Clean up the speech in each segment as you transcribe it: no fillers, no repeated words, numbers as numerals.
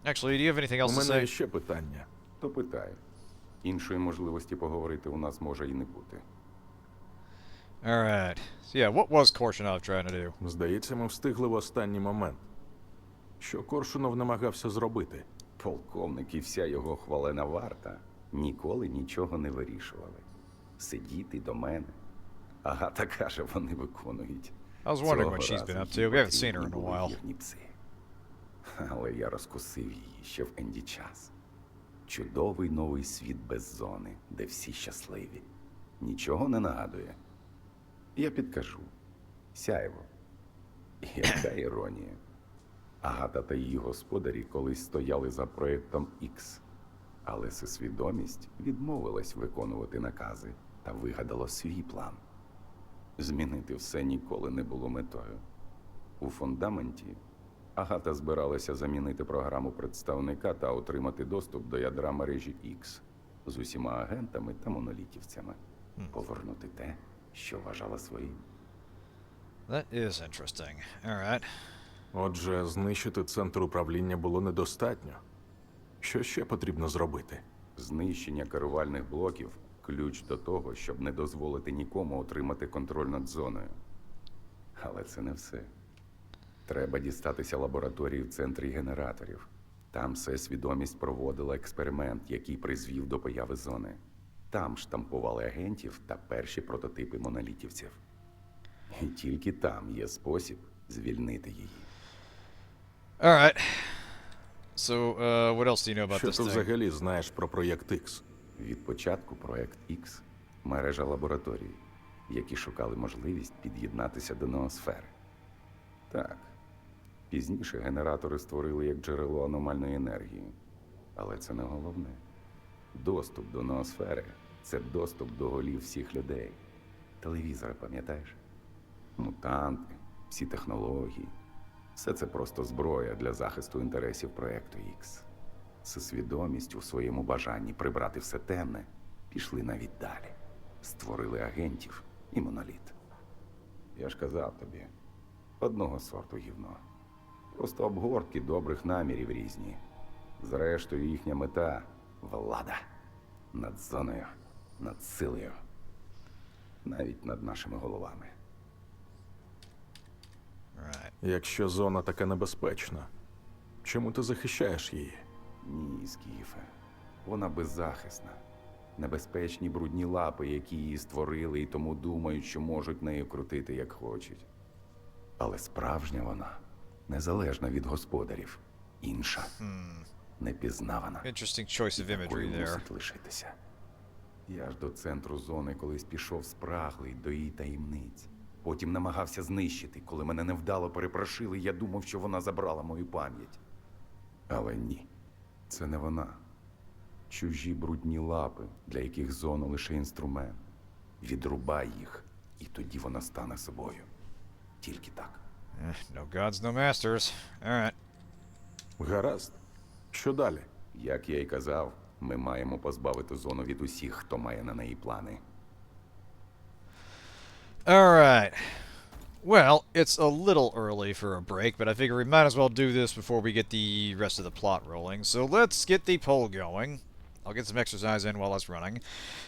Actually, do you have anything else У to мене є say? ще питання. То питай. Іншої можливості поговорити у нас може і не бути. Alright. So yeah, what was Korshunov trying to do? Здається, ми встигли в останній момент. Що Коршунов намагався зробити? Полковник і вся його хвалена варта ніколи нічого не вирішували. Сидіти до мене. Агата каже, вони виконують. I was wondering what she's been up to. We haven't seen her in a while. Але я розкусив її ще в Енді час. Чудовий новий світ без зони, де всі щасливі. Нічого не нагадує. Я підкажу. Сяйво. Яка іронія. Агата та її господарі колись стояли за проєктом X. Але всесвідомість відмовилась виконувати накази та вигадала свій план. Змінити все ніколи не було метою. У фундаменті Агата збиралася замінити програму представника та отримати доступ до ядра мережі X з усіма агентами та монолітівцями. Повернути те, що вважала своїм. That is interesting. Alright. Отже, знищити центр управління було недостатньо. Що ще потрібно зробити? Знищення керувальних блоків – ключ до того, щоб не дозволити нікому отримати контроль над зоною. Але це не все. Треба дістатися лабораторії в центрі генераторів. Там всесвідомість проводила експеримент, який призвів до появи зони. Там штампували агентів та перші прототипи монолітівців. І тільки там є спосіб звільнити її. Alright. So, what else do you know about Що this ти thing? взагалі знаєш про проєкт X? Від початку проект X – мережа лабораторій, які шукали можливість під'єднатися до ноосфери. Так, пізніше генератори створили як джерело аномальної енергії. Але це не головне. Доступ до ноосфери – це доступ до голів всіх людей. Телевізори, пам'ятаєш? Мутанти, всі технології. Все це просто зброя для захисту інтересів проєкту X. Всесвідомість у своєму бажанні прибрати все темне пішли навіть далі. Створили агентів і моноліт. Я ж казав тобі, одного сорту гівно. Просто обгортки добрих намірів різні. Зрештою, їхня мета – влада. Над зоною, над силою. Навіть над нашими головами. Right. Якщо зона така небезпечна, чому ти захищаєш її? Ні, Скіфе. Вона беззахисна. Небезпечні брудні лапи, які її створили і тому думають, що можуть нею крутити, як хочуть. Але справжня вона незалежна від господарів. Інша. Непізнавана. Interesting choice of Такою imagery there. мусить лишитися. Я ж до центру зони колись пішов спраглий до її таємниць. Потім намагався знищити. Коли мене невдало перепрошили, я думав, що вона забрала мою пам'ять. Але ні. Це не вона. Чужі брудні лапи, для яких зона лише інструмент. Відрубай їх, і тоді вона стане собою. Тільки так. No gods, no masters. Alright. Гаразд. Що далі? Як я й казав, ми маємо позбавити зону від усіх, хто має на неї плани. Alright. Well, it's a little early for a break, but I figure we might as well do this before we get the rest of the plot rolling. So let's get the poll going. I'll get some exercise in while that's running.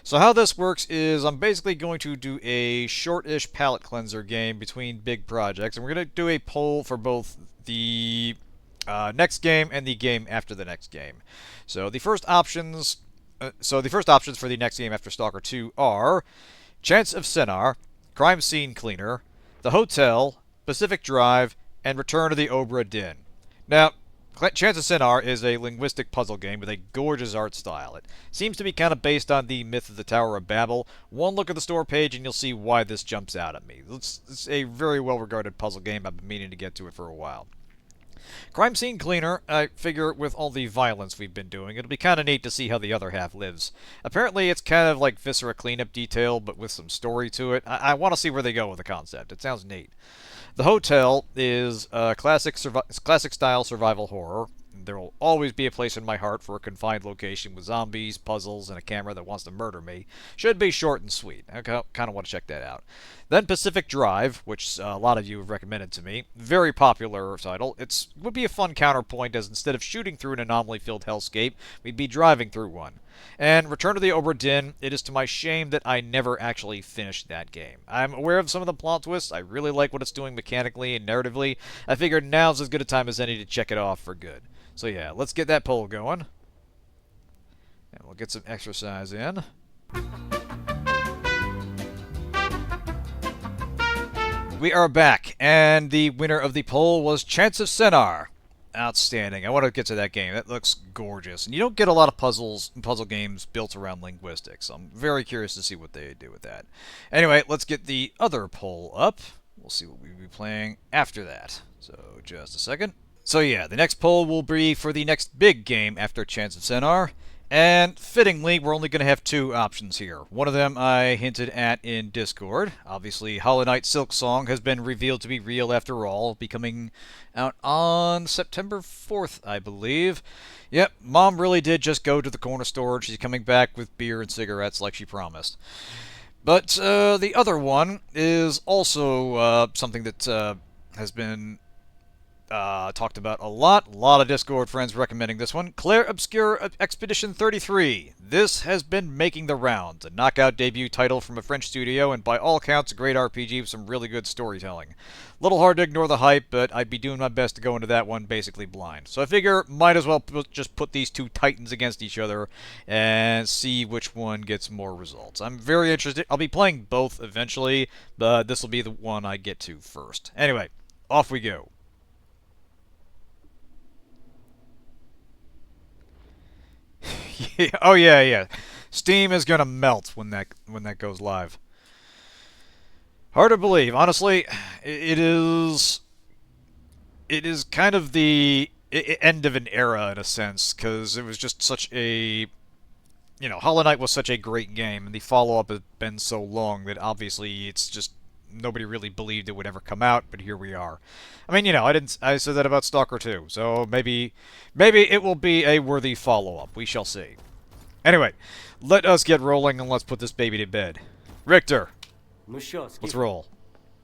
So how this works is I'm basically going to do a short-ish palate cleanser game between big projects, and we're going to do a poll for both the next game and the game after the next game. So the first options for the next game after Stalker 2 are Chants of Sennaar, Crime Scene Cleaner, The Hotel, Pacific Drive, and Return to the Obra Dinn. Now, Chants of Sennaar is a linguistic puzzle game with a gorgeous art style. It seems to be kind of based on the myth of the Tower of Babel. One look at the store page and you'll see why this jumps out at me. It's a very well-regarded puzzle game. I've been meaning to get to it for a while. Crime Scene Cleaner, I figure with all the violence we've been doing, it'll be kind of neat to see how the other half lives. Apparently it's kind of like Viscera Cleanup Detail, but with some story to it. I want to see where they go with the concept. It sounds neat. The Hotel is classic style survival horror. There will always be a place in my heart for a confined location with zombies, puzzles, and a camera that wants to murder me. Should be short and sweet. I kind of want to check that out. Then Pacific Drive, which a lot of you have recommended to me. Very popular title. It would be a fun counterpoint, as instead of shooting through an anomaly-filled hellscape, we'd be driving through one. And Return to the Obra Dinn, it is to my shame that I never actually finished that game. I'm aware of some of the plot twists. I really like what it's doing mechanically and narratively. I figured now's as good a time as any to check it off for good. So yeah, let's get that poll going. And we'll get some exercise in. We are back, and the winner of the poll was Chants of Sennaar. Outstanding. I want to get to that game. That looks gorgeous. And you don't get a lot of puzzle games built around linguistics. So I'm very curious to see what they do with that. Anyway, let's get the other poll up. We'll see what we'll be playing after that. So just a second. So yeah, the next poll will be for the next big game after Chants of Sennaar. And fittingly, we're only going to have two options here. One of them I hinted at in Discord. Obviously, Hollow Knight Silksong has been revealed to be real after all, becoming out on September 4th, I believe. Yep, Mom really did just go to the corner store. She's coming back with beer and cigarettes like she promised. But the other one is also something that has been talked about a lot. A lot of Discord friends recommending this one. Clair Obscur Expedition 33. This has been making the rounds. A knockout debut title from a French studio, and by all accounts, a great RPG with some really good storytelling. Little hard to ignore the hype, but I'd be doing my best to go into that one basically blind. So I figure might as well just put these two titans against each other and see which one gets more results. I'm very interested. I'll be playing both eventually, but this will be the one I get to first. Anyway, off we go. Oh yeah. Steam is gonna melt when that goes live. Hard to believe, honestly. It is kind of the end of an era in a sense, because it was just such a, Hollow Knight was such a great game, and the follow-up has been so long that obviously it's just nobody really believed it would ever come out, but here we are. I mean, I said that about Stalker 2, so maybe it will be a worthy follow-up. We shall see. Anyway, let us get rolling and let's put this baby to bed. Richter, Ну що, let's Скіф, roll.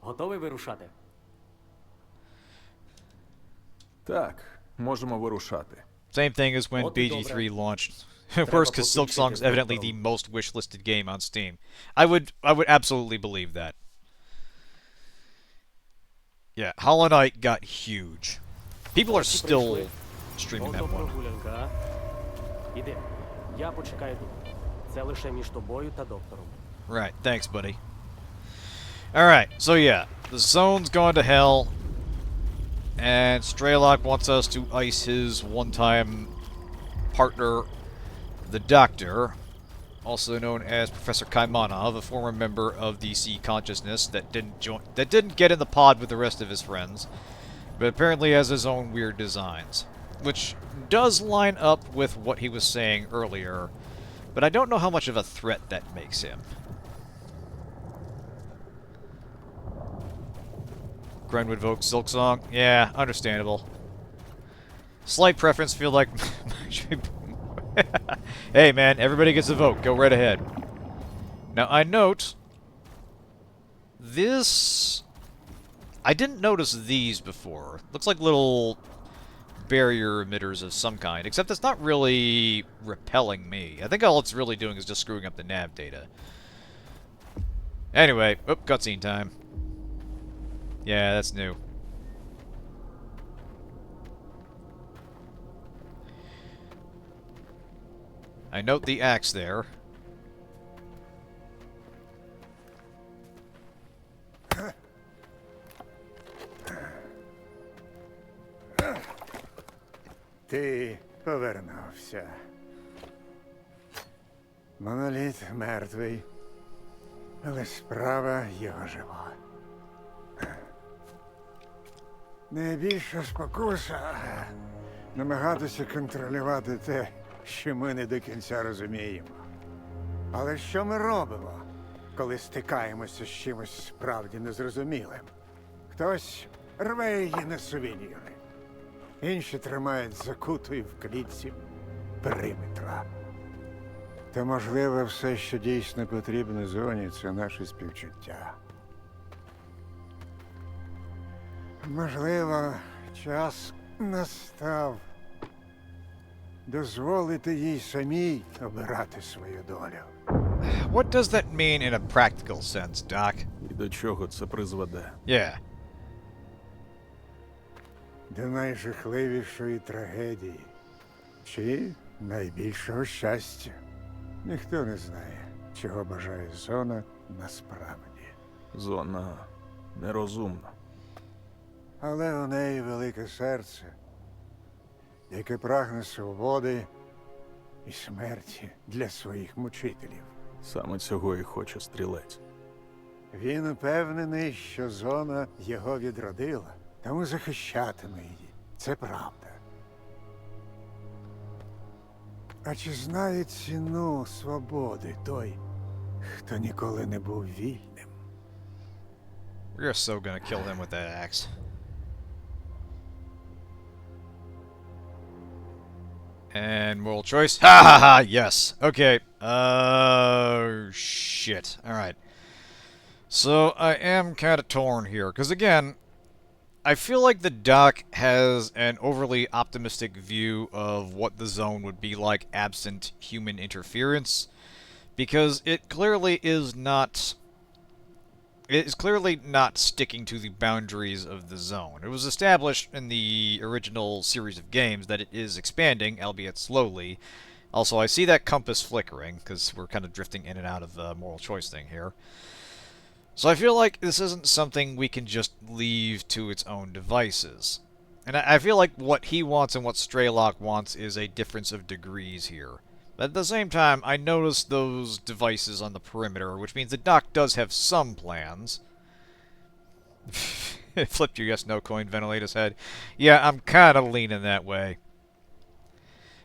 готовий вирушати? Так, можемо вирушати. Same thing as when От і BG3 добре. launched. Worse, because Silksong is evidently the most wish-listed game on Steam. I would absolutely believe that. Yeah, Hollow Knight got huge. People are still streaming that one. Прогулянка, а? Іди, я почекаю тут. Це лише між тобою та доктором. Right, thanks, buddy. Alright, so yeah, the zone's gone to hell, and Strelok wants us to ice his one-time partner, the Doctor, also known as Professor Kaimanov, a former member of DC Consciousness that didn't get in the pod with the rest of his friends, but apparently has his own weird designs, which does line up with what he was saying earlier, but I don't know how much of a threat that makes him. Grenwood Vogue Silksong. Yeah, understandable. Slight preference, feel like... Hey man, everybody gets a vote. Go right ahead. Now I note... This... I didn't notice these before. Looks like little barrier emitters of some kind, except it's not really repelling me. I think all it's really doing is just screwing up the nav data. Anyway, cutscene time. Yeah, that's new. I note the axe there. Ти повернувся. Моноліт мертвий, але справа його жива. Найбільша спокуса намагатися контролювати те, що ми не до кінця розуміємо. Але що ми робимо, коли стикаємося з чимось справді незрозумілим? Хтось рве її на сувеніри. Інші, навпаки, намагаються зрозуміти, що відбувається. Це ніби гра, де кожен крок – це крок до свободи. Кожен крок – це крок до зрозуміння. інші тримають закутою в клітці периметра. Та, можливо, все, що дійсно потрібно зоні, це наше співчуття. Можливо, час настав дозволити їй самій обирати свою долю. What does that mean in a practical sense, Doc? І до чого це призведе? Yeah. До найжахливішої трагедії чи найбільшого щастя. Ніхто не знає, чого бажає зона насправді. Зона нерозумна. Але у неї велике серце, яке прагне свободи і смерті для своїх мучителів. Саме цього і хоче стрілець. Він упевнений, що зона його відродила, тому захищатиме її. Це правда. А чи знає ціну свободи той, хто ніколи не був вільним? We're so gonna kill him with that axe. And moral choice. Ha ha ha! Yes. Okay. Shit. Alright. So, I am kind of torn here. Because, again, I feel like the doc has an overly optimistic view of what the zone would be like absent human interference. Because it clearly is not... It is clearly not sticking to the boundaries of the zone. It was established in the original series of games that it is expanding, albeit slowly. Also, I see that compass flickering, because we're kind of drifting in and out of the moral choice thing here. So I feel like this isn't something we can just leave to its own devices. And I feel like what he wants and what Strelok wants is a difference of degrees here. But at the same time, I noticed those devices on the perimeter, which means the doc does have some plans. Flipped your yes-no coin, ventilate his head. Yeah, I'm kind of leaning that way.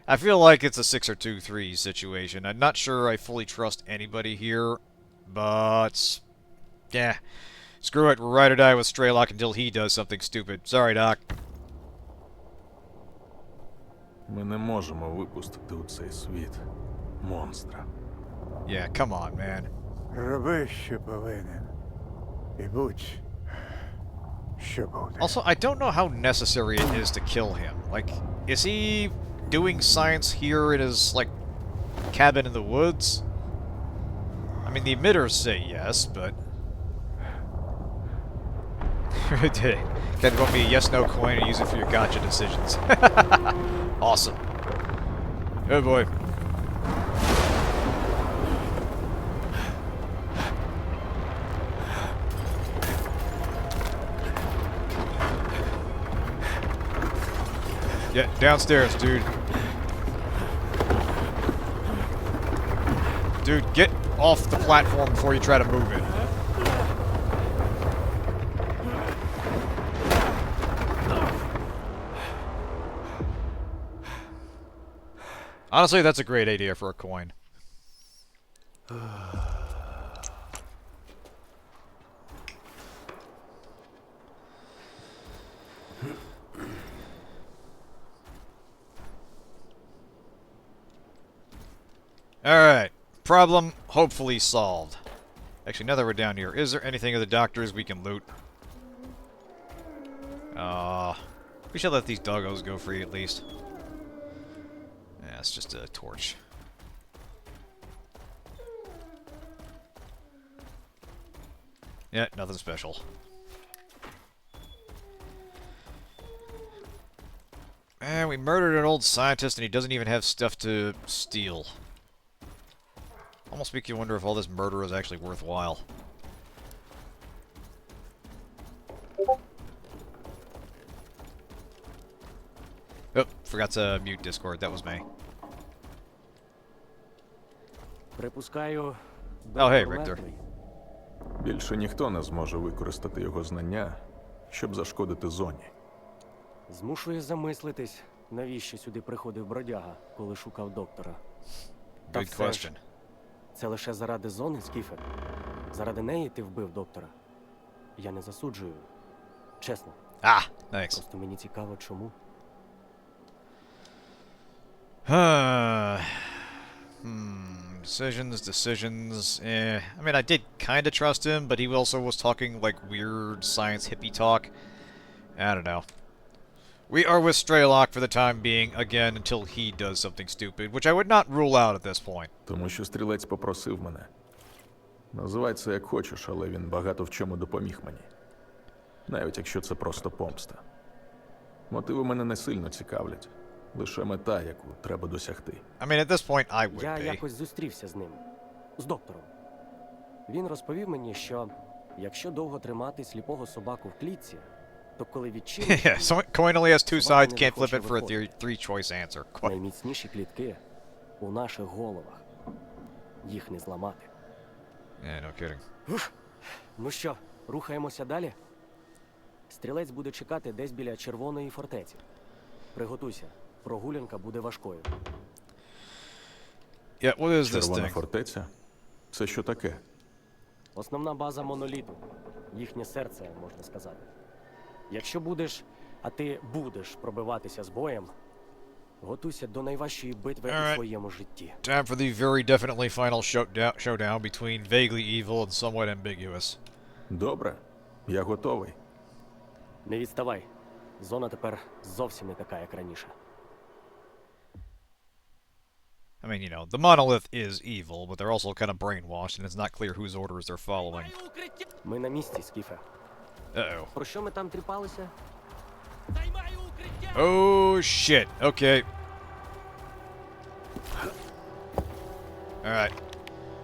I feel like it's a 6 or 2-3 situation. I'm not sure I fully trust anybody here, but... yeah. Screw it, we'll ride or die with Strelok until he does something stupid. Sorry, Doc. Ми не можемо випустити у цей світ монстра. Yeah, come on, man. Роби, що повинен. І будь, що буде. Also, I don't know how necessary it is to kill him. Like, is he doing science here in his, like, cabin in the woods? I mean, the emitters say yes, but... Can vote me a yes-no coin and use it for your gotcha decisions. Awesome. Good boy. Yeah, downstairs, dude. Dude, get off the platform before you try to move it. Honestly, that's a great idea for a coin. Alright. Problem hopefully solved. Actually, now that we're down here, is there anything of the doctor's we can loot? We should let these doggos go free at least. Yeah, it's just a torch. Yeah, nothing special. Man, we murdered an old scientist and he doesn't even have stuff to steal. Almost make you wonder if all this murder is actually worthwhile. Oh, forgot to mute Discord. That was me. Припускаю, Oh, hey, доктор Richter. мертвий. Більше ніхто не зможе використати його знання, щоб зашкодити зоні. Змушує замислитись, навіщо сюди приходив бродяга, коли шукав доктора. Та Good все ж, question. це лише заради зони, Скіфер? Заради неї ти вбив доктора? Я не засуджую. Чесно. Ah, thanks. Просто мені цікаво, чому. Decisions. I mean, I did kind of trust him, but he also was talking like weird science hippie talk. I don't know. We are with Strelok for the time being, again, until he does something stupid, which I would not rule out at this point. Тому що стрілець попросив мене. Називай це як хочеш, але він багато в чому допоміг мені. Навіть якщо це просто помста. Мотиви мене не сильно цікавлять. Лише мета, яку треба досягти. I mean, at this point, I would Я be. якось зустрівся з ним, з доктором. Він розповів мені, що якщо довго тримати сліпого собаку в клітці, то коли відчиниш, Yeah, so coin only has two sides, can't flip it for a three-choice answer. найміцніші клітки у наших головах. Їх не зламати. Yeah, no kidding. Ну що, рухаємося далі? Стрілець буде чекати десь біля червоної фортеці. Приготуйся, прогулянка буде важкою. Yeah, what is this Червона thing? фортеця? Це що таке? Основна база моноліту. Їхнє серце, можна сказати. Якщо будеш, а ти будеш пробиватися з боєм, готуйся до найважчої битви у Alright. своєму житті. Time for the very definitely final showdown between vaguely evil and somewhat ambiguous. Добре, я готовий. Не відставай. Зона тепер зовсім не така, як раніше. I mean, you know, the Monolith is evil, but they're also kind of brainwashed, and it's not clear whose orders they're following. Ми на місці, Скіфе. Uh-oh. Про що ми там тріпалися? Oh, shit. Okay. Alright.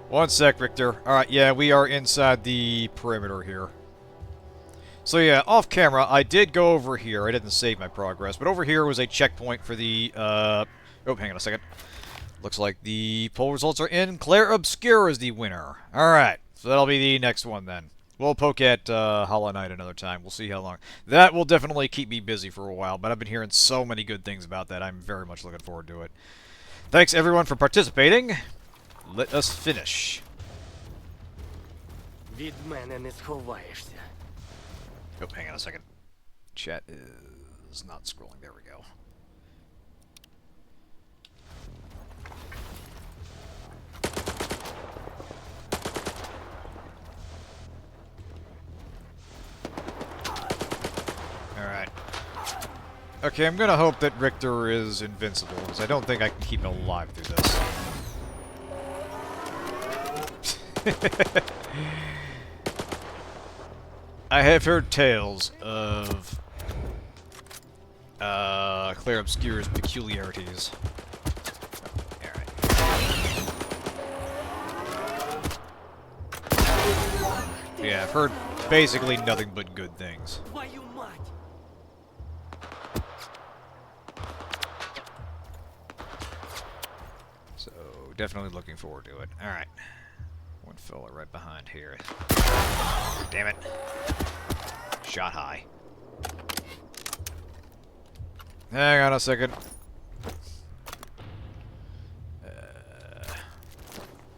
One sec, Richter. Alright, yeah, we are inside the perimeter here. So yeah, off camera, I did go over here. I didn't save my progress, but over here was a checkpoint for the, Oh, hang on a second. Looks like the poll results are in. Clair Obscur is the winner. Alright, so that'll be the next one then. We'll poke at Hollow Knight another time. We'll see how long. That will definitely keep me busy for a while, but I've been hearing so many good things about that. I'm very much looking forward to it. Thanks everyone for participating. Let us finish. Від мене не сховаєшся. Oh, hang on a second. Chat is not scrolling. There we go. Alright. Okay, I'm gonna hope that Richter is invincible, because I don't think I can keep him alive through this. I have heard tales of Clair Obscur's peculiarities. Alright. Yeah, I've heard basically nothing but good things. Твою мать! So, definitely looking forward to it. Alright. One fella right behind here. Damn it. Shot high. Hang on a second.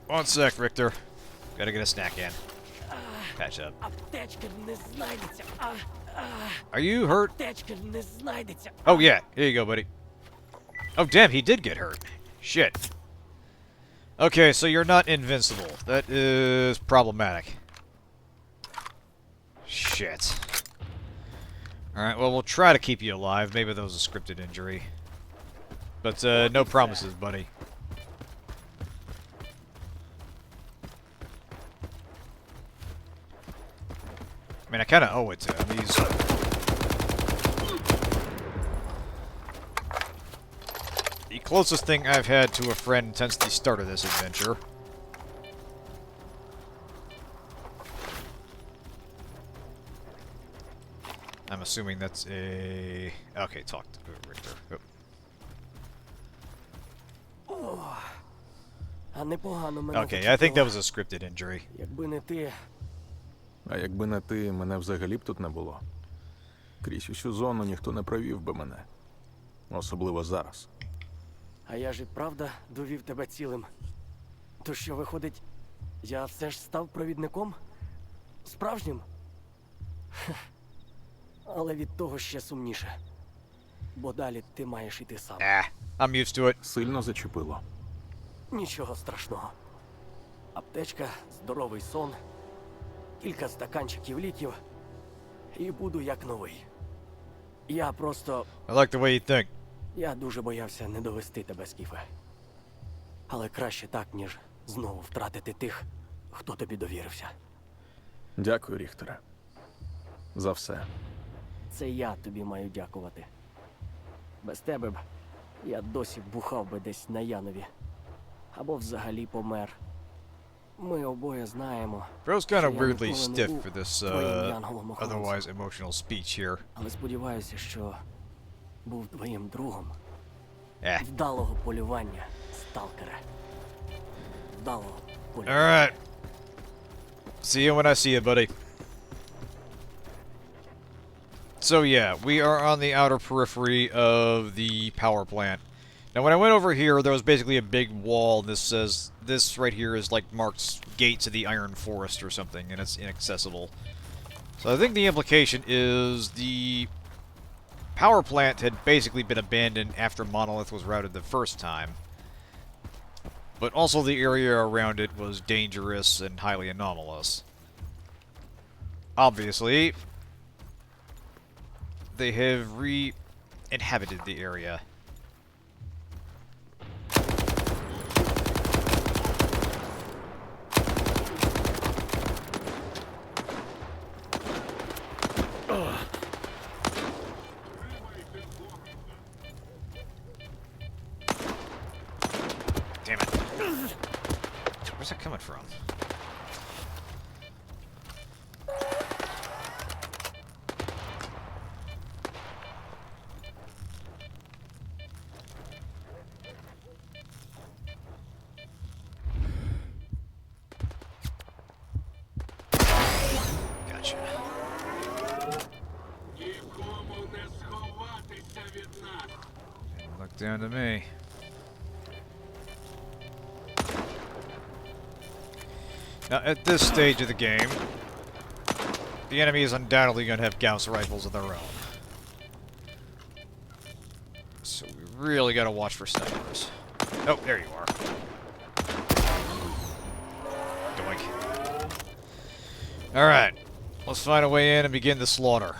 One sec, Richter. Gotta get a snack in. Patch up. Аптечка не знайдеться. Are you hurt? Аптечка не знайдеться. Oh, yeah. Here you go, buddy. Oh, damn, he did get hurt. Shit. Okay, so you're not invincible. That is problematic. Shit. Alright, well, we'll try to keep you alive. Maybe that was a scripted injury. But, no promises, buddy. I mean, I kind of owe it to him. He's... the closest thing I've had to a friend since the start of this adventure. I'm assuming that's a... Okay, talk to Richter. Oh. А непогано мене Okay, I think that зачепило. was a scripted injury. Якби не ти, А якби не ти, мене взагалі б тут не було. Крізь усю зону ніхто не провів би мене. Особливо зараз. а я ж і правда довів тебе цілим. То що, виходить, я все ж став провідником? Справжнім? Хех. Але від того ще сумніше. бо далі ти маєш іти сам. I'm used to it. Сильно зачепило. Нічого страшного. Аптечка, здоровий сон, кілька стаканчиків ліків, і буду як новий. Я просто... I like the way you think. Я дуже боявся не довести тебе, Скіфе. Але краще так, ніж знову втратити тих, хто тобі довірився. Дякую, Ріхтере. За все. Це я тобі маю дякувати. Без тебе б я досі бухав би десь на Янові. Або взагалі помер. Ми обоє знаємо. Bro's kind що of я weirdly ніколи не stiff був for this твоїм янголом-охоронцем. otherwise emotional speech here. Але сподіваюся, що був твоїм другом. Eh. Вдалого полювання, сталкере. Вдалого полювання. Alright. See you when I see you, buddy. So yeah, we are on the outer periphery of the power plant. Now when I went over here, there was basically a big wall. This says, this right here is like marked gate to the Iron Forest or something, and it's inaccessible. So I think the implication is the power plant had basically been abandoned after Monolith was routed the first time. But also the area around it was dangerous and highly anomalous. Obviously, they have re-inhabited the area. Damn it. Where's that coming from? Gotcha. Didn't look down to me. Now, at this stage of the game, the enemy is undoubtedly going to have Gauss rifles of their own. So we really got to watch for snipers. Oh, there you are. Doink. Alright, let's find a way in and begin the slaughter.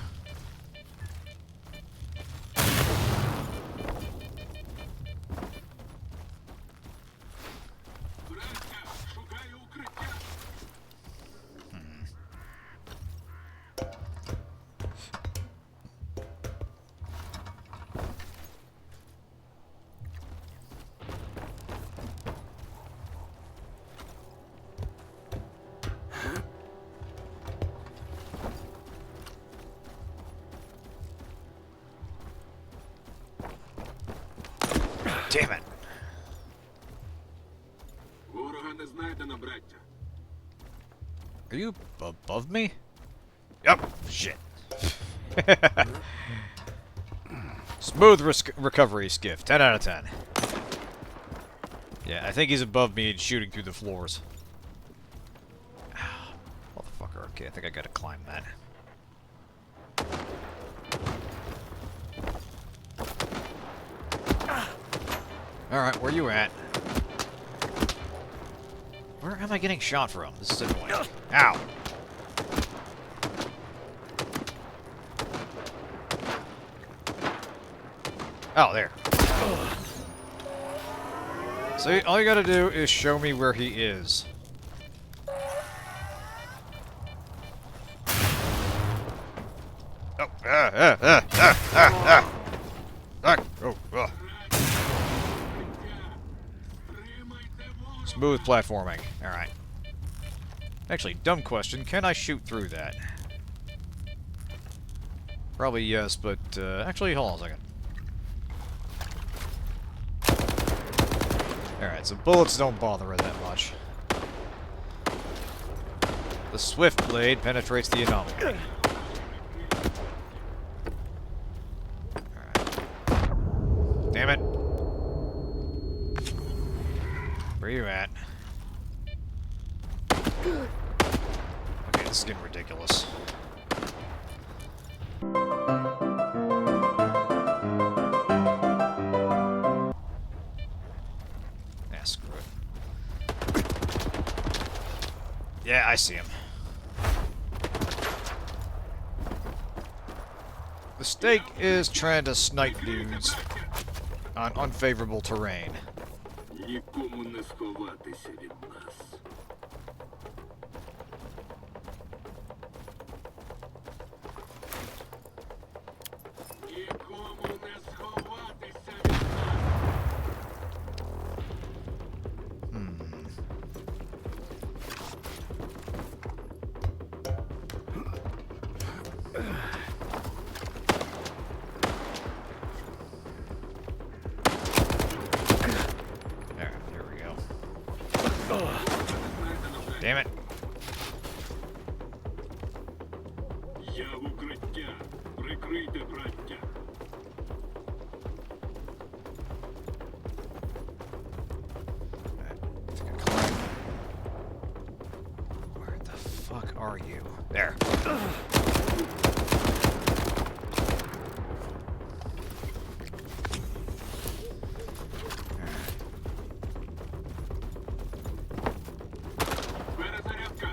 Damn it. Ворога не знайдено, браття. Are you above me? Yep. Shit. Smooth recovery, Skiff. 10 out of 10. Yeah, I think he's above me and shooting through the floors. Motherfucker. Okay, I think I gotta climb that. Alright, where you at? Where am I getting shot from? This is annoying. Ow! Oh, there. See, all you gotta do is show me where he is. Oh, oh. Smooth platforming. Alright. Actually, dumb question. Can I shoot through that? Probably yes, but, actually, hold on a second. Alright, so bullets don't bother her that much. The swift blade penetrates the anomaly. Alright. Damn it. Where you at? Okay, this is getting ridiculous. Yeah, I see him. The stake is trying to snipe dudes on unfavorable terrain. Нікому не сховатися від нас. Нікому не сховатися від нас. There we go. Damn it. Я в укриття. Прикрийте, браття. Where the fuck are you? There. Перезарядка.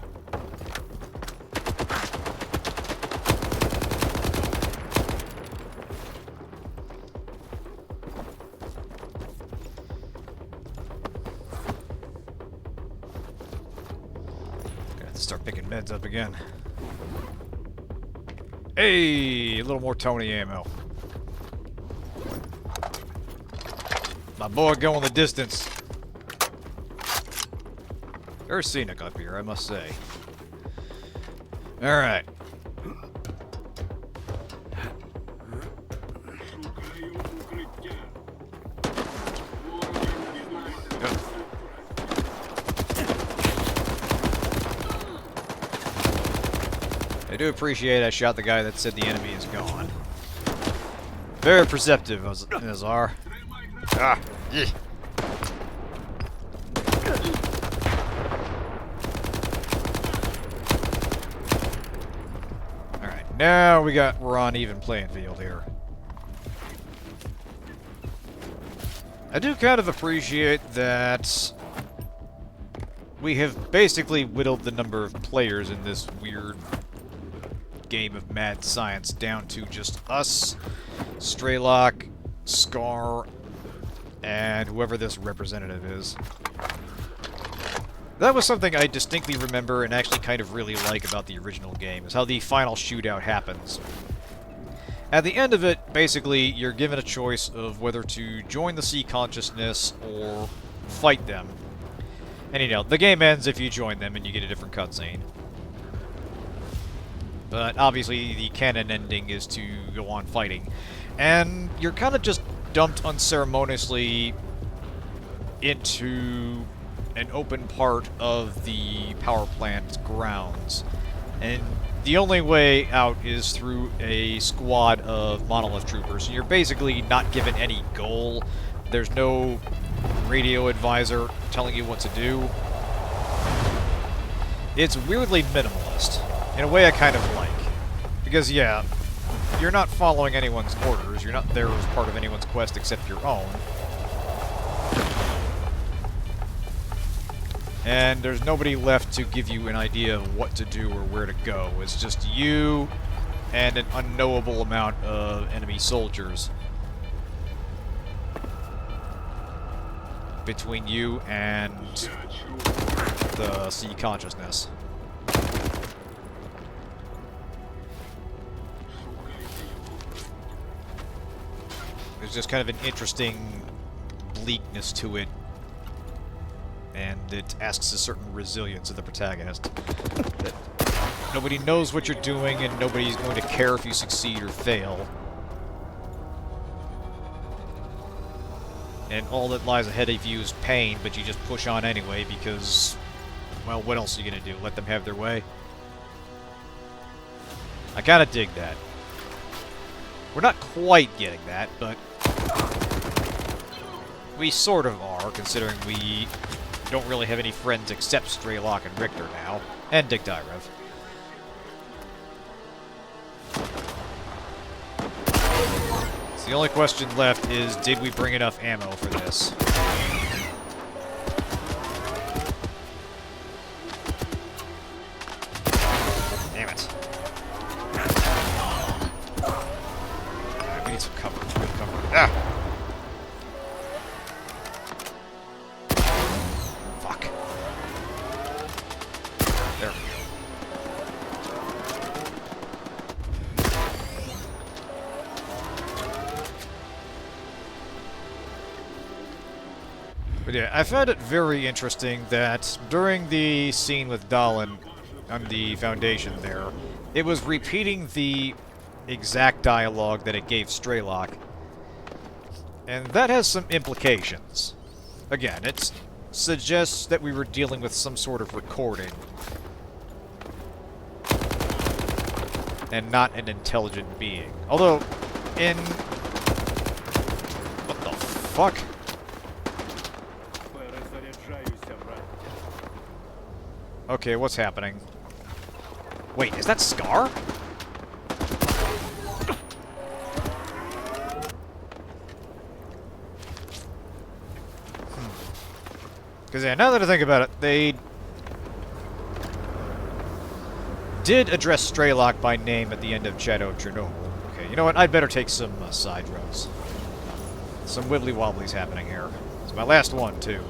Gonna have to start picking meds up again. Hey, a little more Tony ammo. My boy going the distance. Very scenic up here, I must say. Alright. Шукаю укриття. Ворогів не знайдено. I do appreciate I shot the guy that said the enemy is gone. Very perceptive, Azar. Ah, yeah. Alright, now we're on even playing field here. I do kind of appreciate that we have basically whittled the number of players in this weird game of mad science down to just us, Strelok, S.T.A.L.K.E.R, and whoever this representative is. That was something I distinctly remember and actually kind of really like about the original game, is how the final shootout happens. At the end of it, basically, you're given a choice of whether to join the sea consciousness or fight them. And you know, the game ends if you join them and you get a different cutscene. But obviously the canon ending is to go on fighting. And you're kind of just dumped unceremoniously into an open part of the power plant's grounds. And the only way out is through a squad of Monolith troopers. So you're basically not given any goal. There's no radio advisor telling you what to do. It's weirdly minimalist. In a way I kind of like. Because, yeah, you're not following anyone's orders. You're not there as part of anyone's quest except your own. And there's nobody left to give you an idea of what to do or where to go. It's just you and an unknowable amount of enemy soldiers between you and the sea consciousness. There's just kind of an interesting bleakness to it, and it asks a certain resilience of the protagonist. That nobody knows what you're doing, and nobody's going to care if you succeed or fail. And all that lies ahead of you is pain, but you just push on anyway because, well, what else are you going to do? Let them have their way? I kind of dig that. We're not quite getting that, but we sort of are, considering we don't really have any friends except Strelok and Richter now, and doubtful. So the only question left is, did we bring enough ammo for this? But yeah, I found it very interesting that during the scene with Dahlan on the Foundation there, it was repeating the exact dialogue that it gave Strelok. And that has some implications. Again, it suggests that we were dealing with some sort of recording. And not an intelligent being. Although, in... What the fuck? Okay, what's happening? Wait, is that S.T.A.L.K.E.R? Because, yeah, now that I think about it, they did address Strelok by name at the end of Shadow of Chernobyl. Okay, you know what? I'd better take some side roads. Some wibbly-wobblies happening here. It's my last one, too.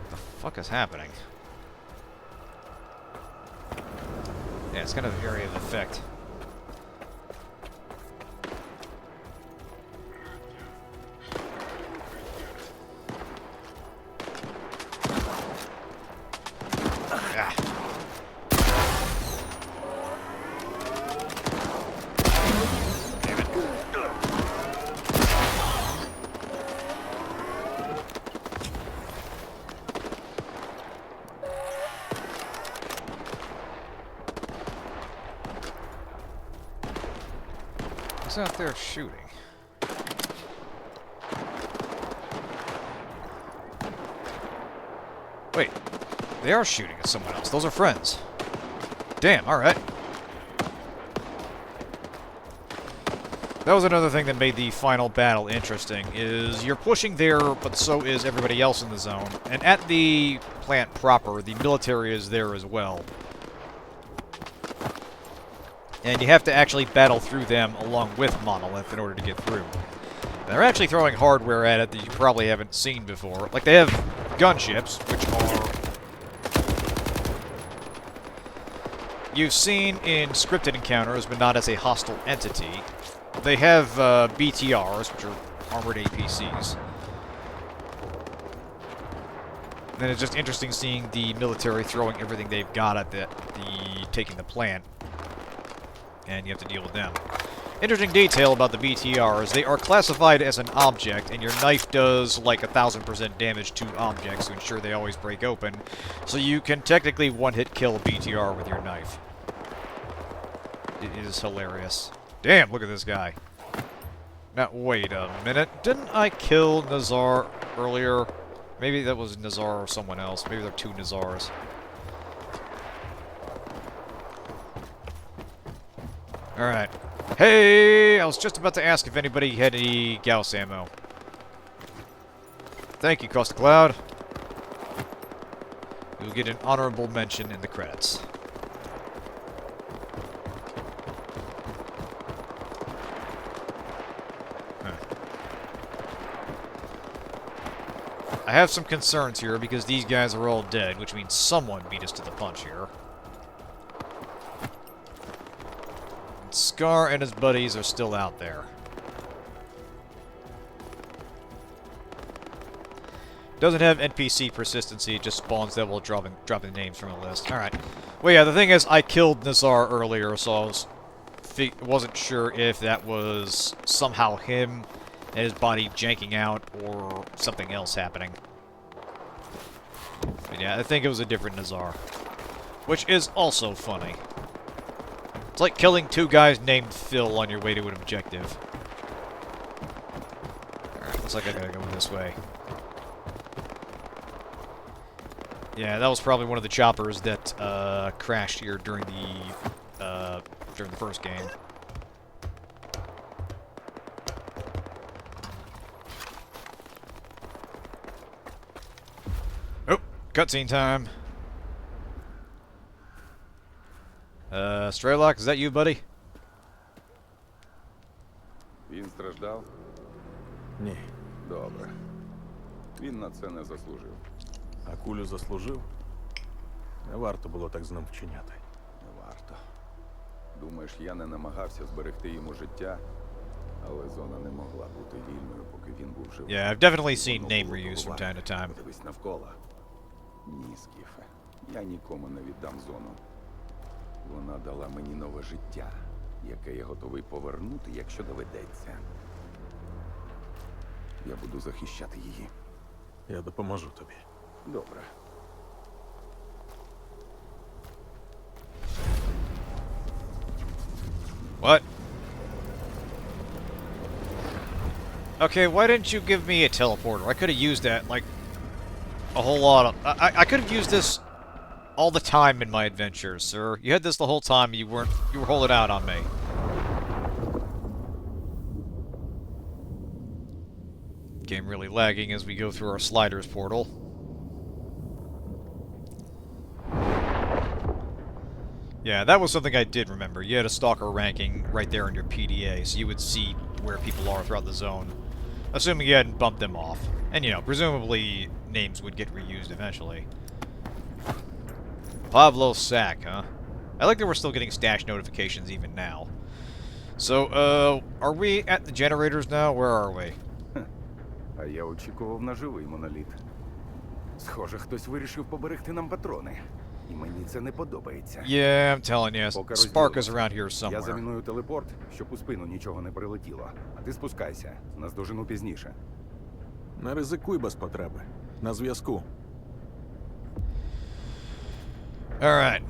What the fuck is happening? Yeah, it's kind of an area of effect. Ah. Damn it. Who's out there shooting? Wait, they are shooting at someone else. Those are friends. Damn, alright. That was another thing that made the final battle interesting, is you're pushing there, but so is everybody else in the zone. And at the plant proper, the military is there as well. And you have to actually battle through them along with Monolith in order to get through. They're actually throwing hardware at it that you probably haven't seen before. Like, they have gunships, which are... you've seen in scripted encounters, but not as a hostile entity. They have BTRs, which are armored APCs. And it's just interesting seeing the military throwing everything they've got at the taking the plant. And you have to deal with them. Interesting detail about the BTRs, they are classified as an object, and your knife does like 1000% damage to objects to ensure they always break open. So you can technically one-hit kill a BTR with your knife. It is hilarious. Damn, look at this guy. Now, wait a minute. Didn't I kill Nazar earlier? Maybe that was Nazar or someone else. Maybe there are two Nazars. Alright. Hey! I was just about to ask if anybody had any Gauss ammo. Thank you, Cross the Cloud. You'll get an honorable mention in the credits. I have some concerns here because these guys are all dead, which means someone beat us to the punch here. S.T.A.L.K.E.R and his buddies are still out there. Doesn't have NPC persistency, it just spawns them while dropping names from a list. Alright. Well, yeah, the thing is, I killed Nazar earlier, so I wasn't sure if that was somehow him and his body janking out or something else happening. But yeah, I think it was a different Nazar. Which is also funny. It's like killing two guys named Phil on your way to an objective. Alright, looks like I gotta go this way. Yeah, that was probably one of the choppers that crashed here during the first game. Oh, cutscene time. Strelok, is that you, buddy? Він страждав? Ні. Добре. Він на це не заслужив. А кулю заслужив? Не варто було так з ним вчиняти. Не варто. Думаєш, я не намагався зберегти йому життя? Але зона не могла бути вільною, поки він був живий. Yeah, I've definitely І seen воно name було reuse from того time to time. Подивись навколо. Ні, Скіфе. Я нікому не віддам зону. Вона дала мені нове життя, яке я готовий повернути, якщо доведеться. Я буду захищати її. Я допоможу тобі. Добре. What? Okay, why didn't you give me a teleporter? I could have used that, like, a whole lot of... I could have used this all the time in my adventures, sir. You had this the whole time, you were holding out on me. Game really lagging as we go through our sliders portal. Yeah, that was something I did remember. You had a stalker ranking right there in your PDA, so you would see where people are throughout the zone. Assuming you hadn't bumped them off. And, you know, presumably names would get reused eventually. Pablo Sack, huh? I like that we're still getting stash notifications even now. So, are we at the generators now? Where are we? А я очікував на живий моноліт. Схоже, хтось вирішив поберегти нам патрони. І мені це не подобається. Yeah, I'm telling you, Поки Spark is розділимось. around here Я somewhere. заміную телепорт, щоб у спину нічого не прилетіло. А ти спускайся. Наздожену пізніше. Не ризикуй без потреби. На зв'язку. Alright.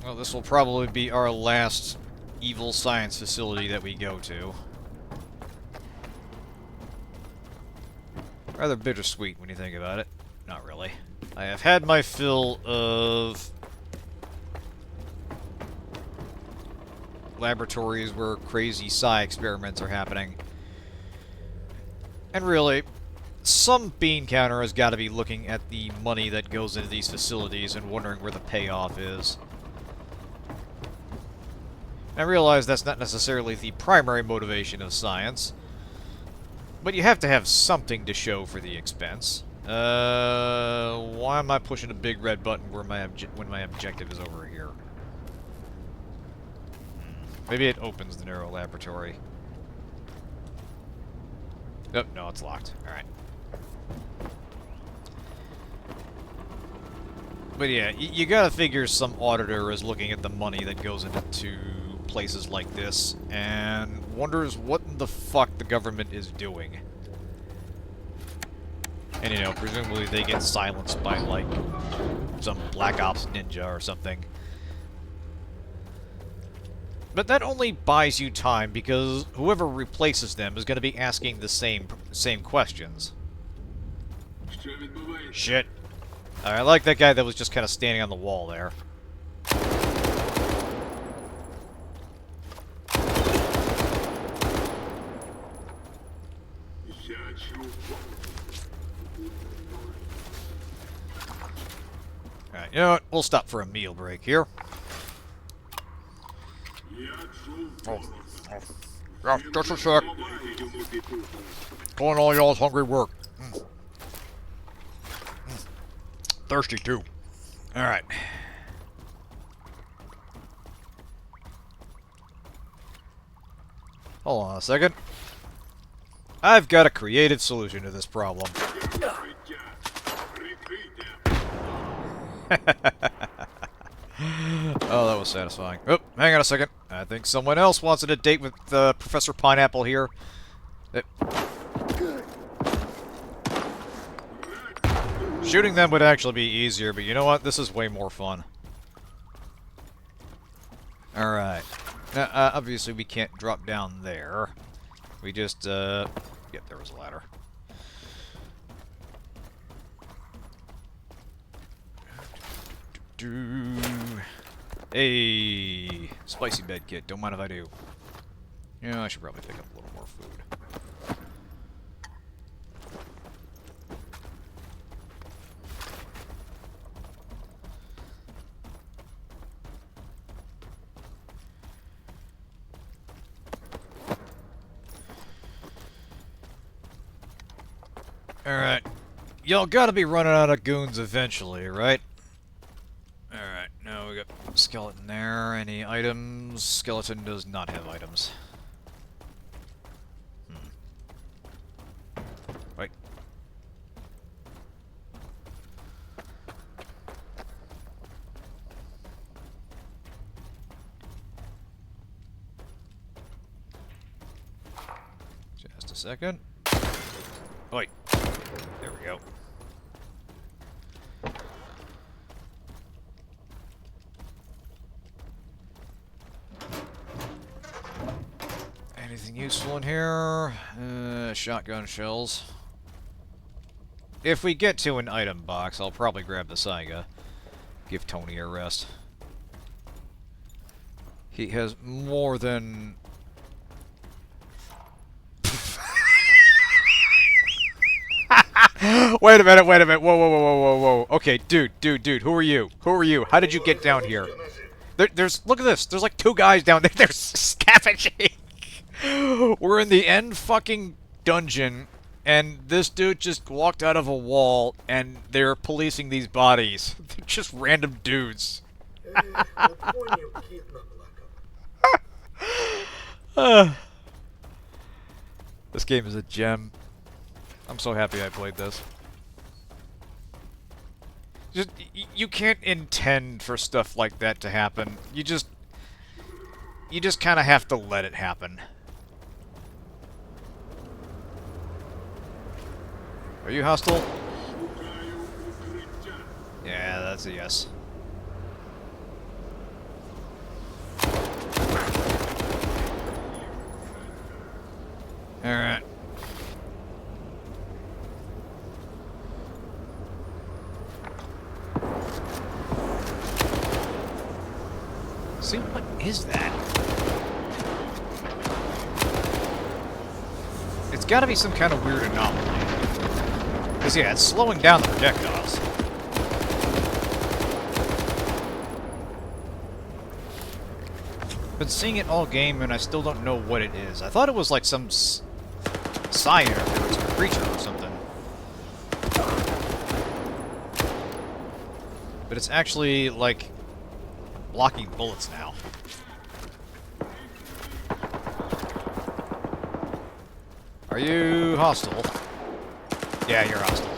Well, this will probably be our last evil science facility that we go to. Rather bittersweet when you think about it. Not really. I have had my fill of laboratories where crazy psi experiments are happening. And really, some bean counter has got to be looking at the money that goes into these facilities and wondering where the payoff is. I realize that's not necessarily the primary motivation of science, but you have to have something to show for the expense. Why am I pushing a big red button where when my objective is over here? Maybe it opens the neuro laboratory. Oh, no, it's locked. Alright. But yeah, you gotta figure some auditor is looking at the money that goes into places like this and wonders what the fuck the government is doing. And, you know, presumably they get silenced by, like, some Black Ops ninja or something. But that only buys you time, because whoever replaces them is going to be asking the same questions. Що відбувається? Shit. I like that guy that was just kind of standing on the wall there. Я чув. Alright, you know what? We'll stop for a meal break here. Я чув голос. Yeah, just a sec. Давайте йому пітуху. Going all y'all's hungry work. Thirsty too. Alright. Hold on a second. I've got a creative solution to this problem. Життя. Прикрийте. Oh, that was satisfying. Oh, hang on a second. I think someone else wants a date with Professor Pineapple here. Shooting them would actually be easier, but you know what? This is way more fun. Alright. Obviously we can't drop down there. We just, yep, there was a ladder. Hey, spicy bed kit. Don't mind if I do. Yeah, I should probably pick up a little more food. Alright. y'all gotta be running out of goons eventually, right? Alright, now we got skeleton there. Any items? Skeleton does not have items. Wait. Just a second. Wait. There we go. Anything useful in here? Shotgun shells. If we get to an item box, I'll probably grab the Saiga. Give Tony a rest. He has more than... Wait a minute, whoa, whoa, whoa, whoa, whoa, whoa. Okay, dude, who are you? Who are you? How did you get down here? Look at this, there's like 2 guys down there, they're scavenging! We're in the end fucking dungeon, and this dude just walked out of a wall, and they're policing these bodies. They're just random dudes. This game is a gem. I'm so happy I played this. Just, you can't intend for stuff like that to happen. You just kind of have to let it happen. Are you hostile? Yeah, that's a yes. Alright. See, what is that? It's gotta be some kind of weird anomaly. Because, yeah, it's slowing down the projectiles. Been seeing it all game, and I still don't know what it is. I thought it was like some sign or some creature or something. But it's actually, like, blocking bullets now. Are you hostile? Yeah, you're hostile.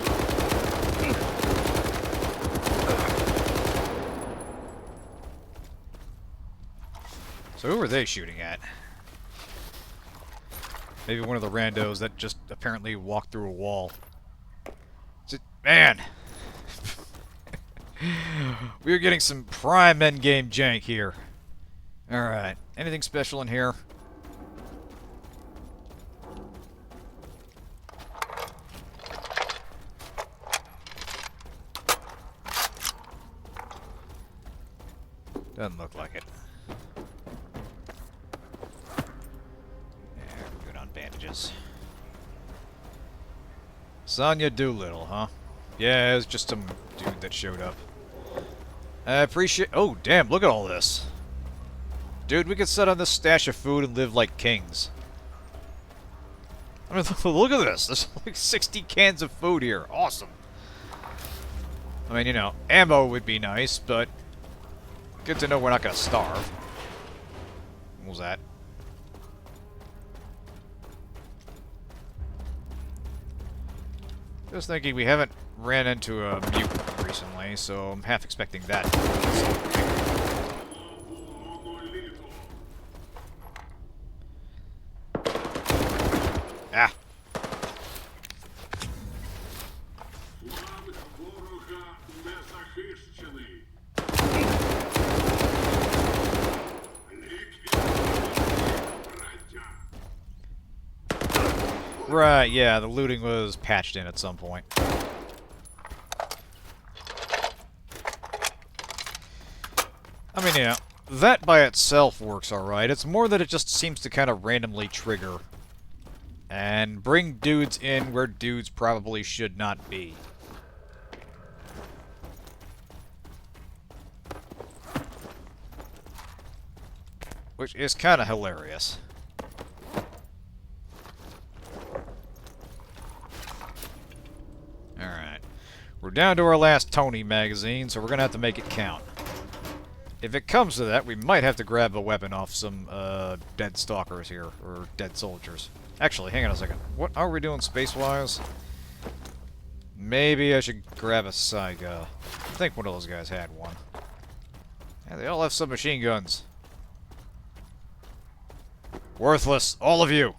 So who are they shooting at? Maybe one of the randos that just apparently walked through a wall. Man! We're getting some prime endgame jank here. Alright. Anything special in here? Doesn't look like it. Yeah, we're good on bandages. Sonya Doolittle, huh? Yeah, it was just some dude that showed up. I appreciate... Oh, damn, look at all this. Dude, we could sit on this stash of food and live like kings. I mean, look at this. There's like 60 cans of food here. Awesome. I mean, you know, ammo would be nice, but... good to know we're not gonna starve. What was that? Just thinking, we haven't ran into a mutant recently, so I'm half expecting that. Ah! Right, yeah, the looting was patched in at some point. I mean, yeah, that by itself works alright. It's more that it just seems to kind of randomly trigger. And bring dudes in where dudes probably should not be. Which is kind of hilarious. Alright. We're down to our last Tony magazine, so we're gonna have to make it count. If it comes to that, we might have to grab a weapon off some dead stalkers here, or dead soldiers. Actually, hang on a second. What are we doing space-wise? Maybe I should grab a Saiga. I think one of those guys had one. Yeah, they all have submachine guns. Worthless, all of you!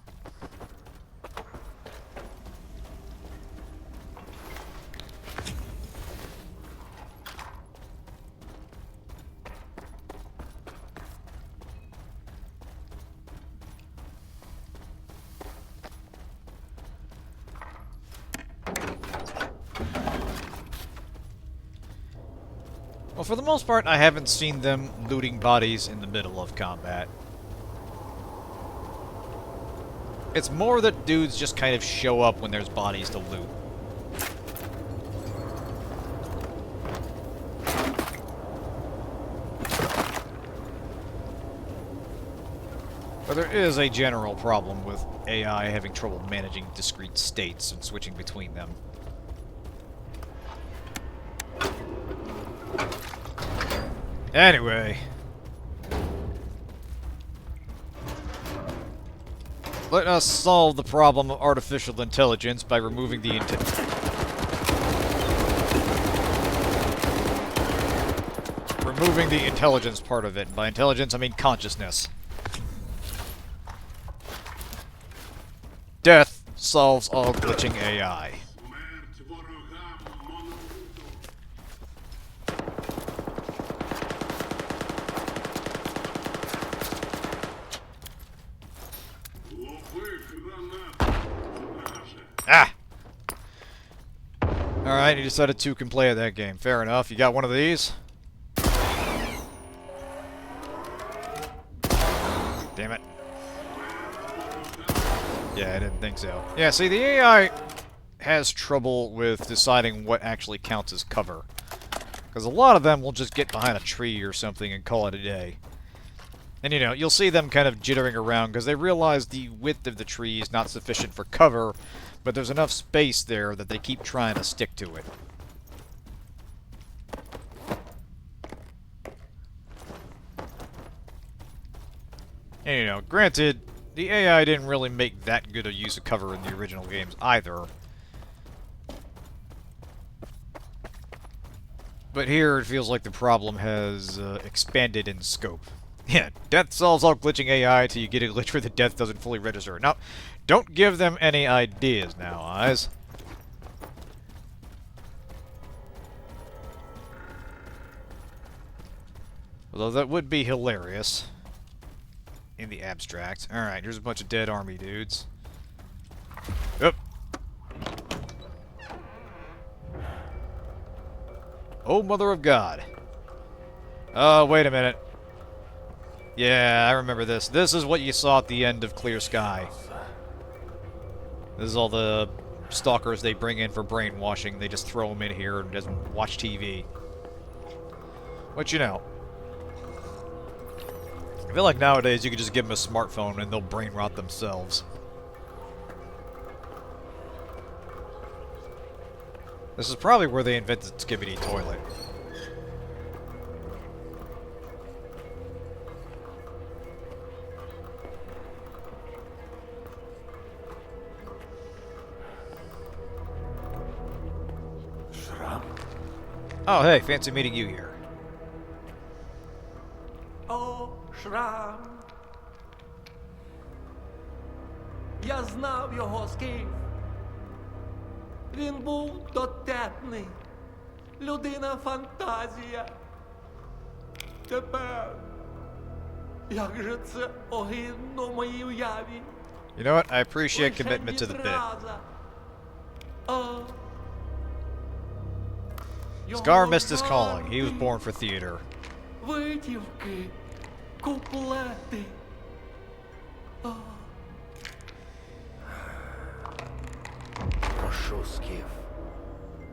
Well, for the most part, I haven't seen them looting bodies in the middle of combat. It's more that dudes just kind of show up when there's bodies to loot. But there is a general problem with AI having trouble managing discrete states and switching between them. Anyway. Let us solve the problem of artificial intelligence by removing the intelligence part of it. By intelligence, I mean consciousness. Death solves all glitching AI. Смерть ворогам Монолиту. Лови гранату, враже. Ah! Alright, you decided two can play at that game. Fair enough. You got one of these? Damn it. Yeah, I didn't think so. Yeah, see, the AI has trouble with deciding what actually counts as cover. Because a lot of them will just get behind a tree or something and call it a day. And, you know, you'll see them kind of jittering around because they realize the width of the tree is not sufficient for cover, but there's enough space there that they keep trying to stick to it. And, you know, granted, the AI didn't really make that good a use of cover in the original games either. But here it feels like the problem has expanded in scope. Yeah, death solves all glitching AI till you get a glitch where the death doesn't fully register. Now, don't give them any ideas now, eyes. Although that would be hilarious. In the abstract. Alright, here's a bunch of dead army dudes. Yep. Oh, Mother of God. Oh, wait a minute. Yeah, I remember this. This is what you saw at the end of Clear Sky. This is all the stalkers they bring in for brainwashing. They just throw them in here and doesn't watch TV. But you know. I feel like nowadays you could just give them a smartphone and they'll brain rot themselves. This is probably where they invented Skibidi Toilet. Шрам? Oh, hey, fancy meeting you here. О, Шрам. Я знав його скіф. Він був дотепний. Людина-фантазія. Тепер, як же це огидно в моїй уяві. You know what? I appreciate Лише commitment to the bit. відраза. О, його Scar missed his calling. He was жарти, born for theater. Витівки, куплети. О. Прошу, Скіф,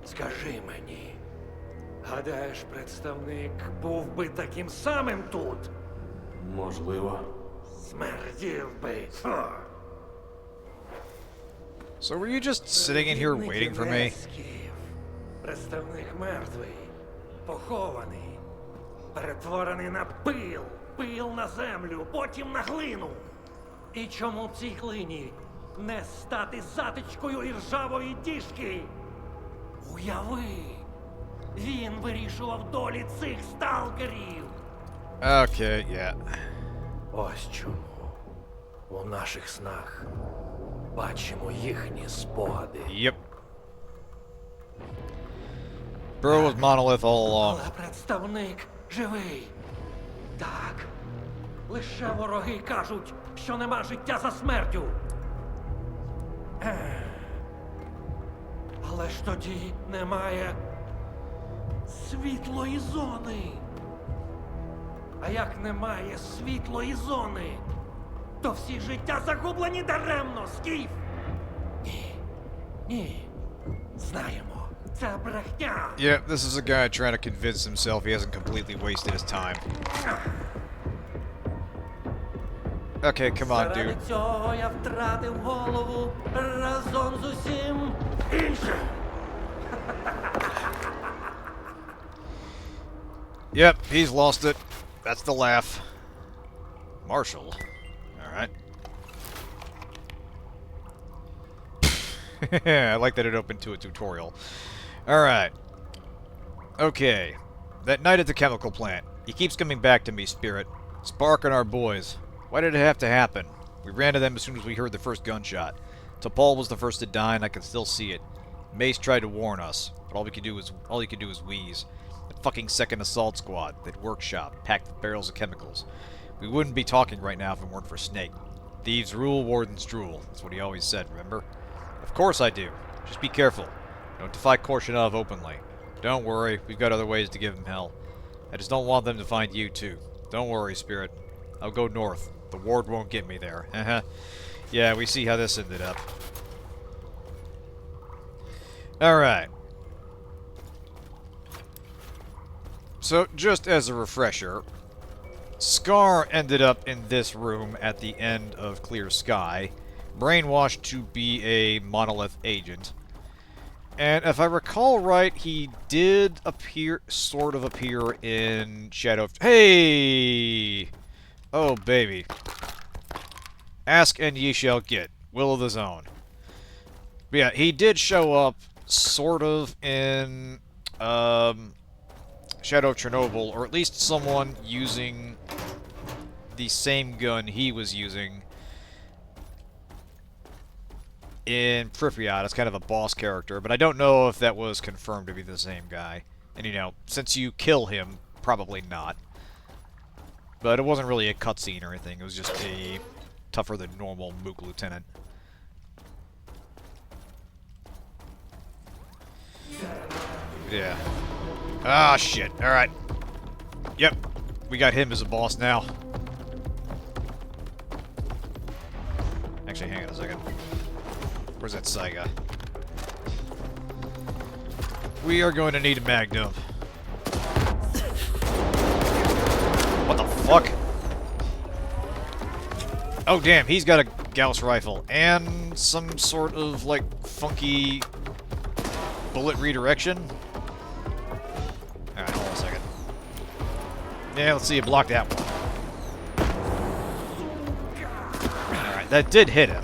скажи мені, гадаєш, представник був би таким самим тут? Можливо. Смердів би. So were you just sitting in here waiting for me? Скіф. Представник мертвий, похований, перетворений на пил, пил на землю, потім на глину. І чому в цій глині не стати затичкою іржавої діжки? Уяви, він вирішував долі цих сталкерів. Okay, yeah. Ось чому у наших снах бачимо їхні спогади. Yep. Bro was Monolith all along. Але представник живий. Так. Лише вороги кажуть, що нема життя за смертю. Але ж тоді немає світлої зони. А як немає світлої зони, то всі життя загублені даремно, Скіф. Ні. Ні. Знаємо. Це брехня. Yeah, this is a guy trying to convince himself he hasn't completely wasted his time. Okay, come on, dude. Заради цього я втратив голову разом з усім іншим. Yep, he's lost it. That's the laugh. Marshall. Alright. I like that it opened to a tutorial. Alright. Okay. That night at the chemical plant. He keeps coming back to me, Spirit. Spark and our boys. Why did it have to happen? We ran to them as soon as we heard the first gunshot. T'Pol was the first to die, and I can still see it. Mace tried to warn us, but all he could do was wheeze. That fucking second assault squad, that workshop, packed with barrels of chemicals. We wouldn't be talking right now if it weren't for Snake. Thieves rule, wardens drool. That's what he always said, remember? Of course I do. Just be careful. Don't defy Korshinov openly. Don't worry, we've got other ways to give him hell. I just don't want them to find you, too. Don't worry, Spirit. I'll go north. The ward won't get me there. Yeah, we see how this ended up. Alright. So, just as a refresher, Scar ended up in this room at the end of Clear Sky, brainwashed to be a Monolith agent. And if I recall right, he did sort of appear in Shadow... Hey! Oh, baby. Ask and ye shall get. Will of the Zone. But yeah, he did show up sort of in Shadow of Chernobyl, or at least someone using the same gun he was using in Pripyat. It's kind of a boss character, but I don't know if that was confirmed to be the same guy. And, you know, since you kill him, probably not. But it wasn't really a cutscene or anything. It was just a tougher than normal Mook lieutenant. Yeah. Ah, shit. Alright. Yep. We got him as a boss now. Actually, hang on a second. Where's that Saiga? We are going to need a Magnum. What the fuck? Oh, damn, he's got a Gauss rifle and some sort of, like, funky bullet redirection. Alright, hold on a second. Yeah, let's see you block that one. Alright, that did hit him.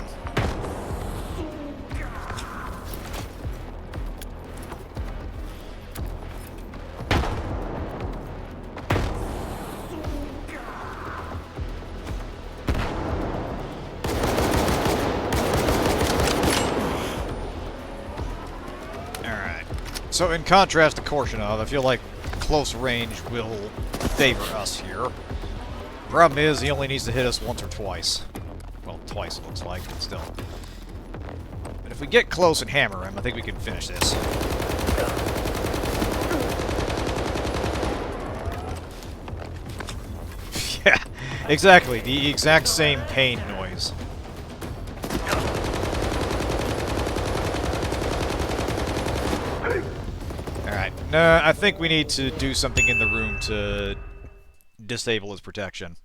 So in contrast to Korshinov, I feel like close range will favor us here. Problem is, he only needs to hit us once or twice. Well, twice it looks like, but still. But if we get close and hammer him, I think we can finish this. Yeah, exactly. The exact same pain noise. Alright, no, I think we need to do something in the room to disable his protection.